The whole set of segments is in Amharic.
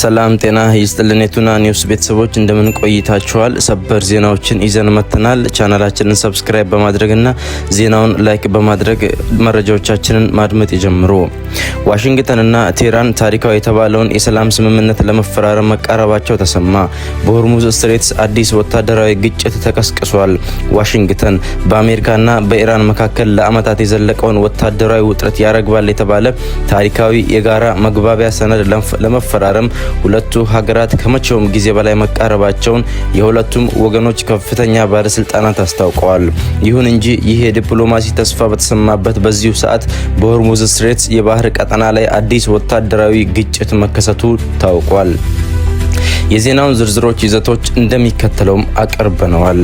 ሰላም ጤና ይስጥልን የቱና ኒውስ ቤተሰቦች እንደምን ቆይታችኋል? ሰበር ዜናዎችን ይዘን መጥተናል። ቻናላችንን ሰብስክራይብ በማድረግና ዜናውን ላይክ በማድረግ መረጃዎቻችንን ማድመጥ ይጀምሩ። ዋሽንግተንና ቴህራን ታሪካዊ የተባለውን የሰላም ስምምነት ለመፈራረም መቃረባቸው ተሰማ። በሆርሙዝ ስትሬትስ አዲስ ወታደራዊ ግጭት ተቀስቅሷል። ዋሽንግተን በአሜሪካና በኢራን መካከል ለዓመታት የዘለቀውን ወታደራዊ ውጥረት ያረግባል የተባለ ታሪካዊ የጋራ መግባቢያ ሰነድ ለመፈራረም ሁለቱ ሀገራት ከመቼውም ጊዜ በላይ መቃረባቸውን የሁለቱም ወገኖች ከፍተኛ ባለስልጣናት አስታውቀዋል። ይሁን እንጂ ይህ የዲፕሎማሲ ተስፋ በተሰማበት በዚሁ ሰዓት በሆርሙዝ ስትሬትስ የባህር ቀጠና ላይ አዲስ ወታደራዊ ግጭት መከሰቱ ታውቋል። የዜናውን ዝርዝሮች ይዘቶች እንደሚከተለውም አቀርበነዋል።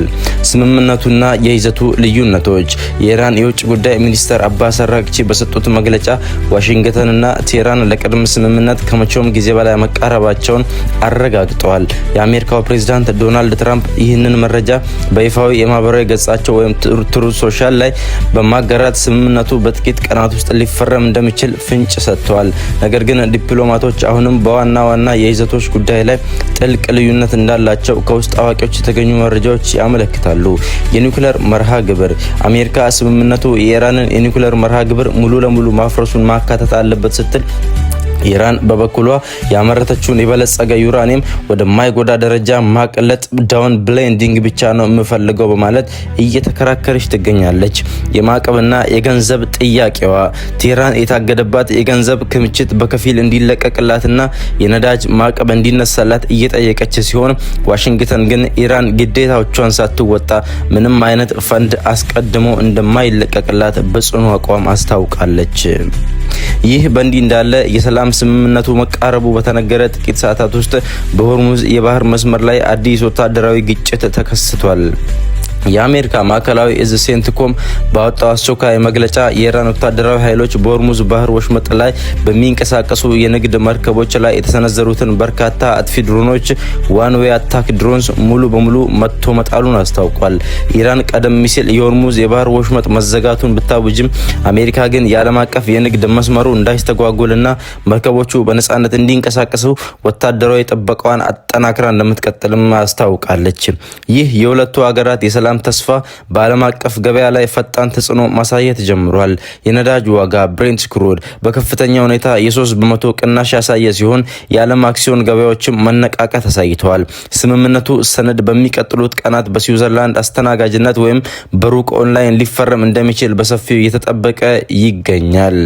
ስምምነቱና የይዘቱ ልዩነቶች። የኢራን የውጭ ጉዳይ ሚኒስተር አባስ አራግቺ በሰጡት መግለጫ ዋሽንግተንና ቴህራን ለቅድመ ስምምነት ከመቼውም ጊዜ በላይ መቃረባቸውን አረጋግጠዋል። የአሜሪካው ፕሬዝዳንት ዶናልድ ትራምፕ ይህንን መረጃ በይፋዊ የማህበራዊ ገጻቸው ወይም ትሩዝ ሶሻል ላይ በማጋራት ስምምነቱ በጥቂት ቀናት ውስጥ ሊፈረም እንደሚችል ፍንጭ ሰጥተዋል። ነገር ግን ዲፕሎማቶች አሁንም በዋና የይዘቶች ጉዳይ ላይ ጥልቅ ልዩነት እንዳላቸው ከውስጥ አዋቂዎች የተገኙ መረጃዎች ያመለክታሉ። የኒውክሌር መርሃ ግብር። አሜሪካ ስምምነቱ የኢራንን የኒውክሌር መርሃ ግብር ሙሉ ለሙሉ ማፍረሱን ማካተት አለበት ስትል ኢራን በበኩሏ ያመረተችውን የበለጸገ ዩራኒየም ወደ ማይጎዳ ደረጃ ማቅለጥ ዳውን ብሌንዲንግ ብቻ ነው የምፈልገው በማለት እየተከራከረች ትገኛለች። የማዕቀብና የገንዘብ ጥያቄዋ። ቴህራን የታገደባት የገንዘብ ክምችት በከፊል እንዲለቀቅላትና የነዳጅ ማዕቀብ እንዲነሳላት እየጠየቀች ሲሆን ዋሽንግተን ግን ኢራን ግዴታዎቿን ሳትወጣ ምንም አይነት ፈንድ አስቀድሞ እንደማይለቀቅላት በጽኑ አቋም አስታውቃለች። ይህ በእንዲህ እንዳለ የሰላም ስምምነቱ መቃረቡ በተነገረ ጥቂት ሰዓታት ውስጥ በሆርሙዝ የባህር መስመር ላይ አዲስ ወታደራዊ ግጭት ተከስቷል። የአሜሪካ ማዕከላዊ እዝ ሴንትኮም ባወጣው አስቸኳይ መግለጫ የኢራን ወታደራዊ ኃይሎች በሆርሙዝ ባህር ወሽመጥ ላይ በሚንቀሳቀሱ የንግድ መርከቦች ላይ የተሰነዘሩትን በርካታ አጥፊ ድሮኖች ዋን ዌይ አታክ ድሮንስ ሙሉ በሙሉ መጥቶ መጣሉን አስታውቋል። ኢራን ቀደም ሲል የሆርሙዝ የባህር ወሽመጥ መዘጋቱን ብታውጅም አሜሪካ ግን የዓለም አቀፍ የንግድ መስመሩ እንዳይስተጓጎልና መርከቦቹ በነጻነት እንዲንቀሳቀሱ ወታደራዊ ጥበቃዋን አጠናክራ እንደምትቀጥልም አስታውቃለች። ይህ የሁለቱ ሀገራት የሰላም ተስፋ በዓለም አቀፍ ገበያ ላይ ፈጣን ተጽዕኖ ማሳየት ጀምሯል። የነዳጅ ዋጋ ብሬንት ክሩድ በከፍተኛ ሁኔታ የ3% ቅናሽ ያሳየ ሲሆን የዓለም አክሲዮን ገበያዎችም መነቃቃት አሳይተዋል። ስምምነቱ ሰነድ በሚቀጥሉት ቀናት በስዊዘርላንድ አስተናጋጅነት ወይም በሩቅ ኦንላይን ሊፈረም እንደሚችል በሰፊው እየተጠበቀ ይገኛል።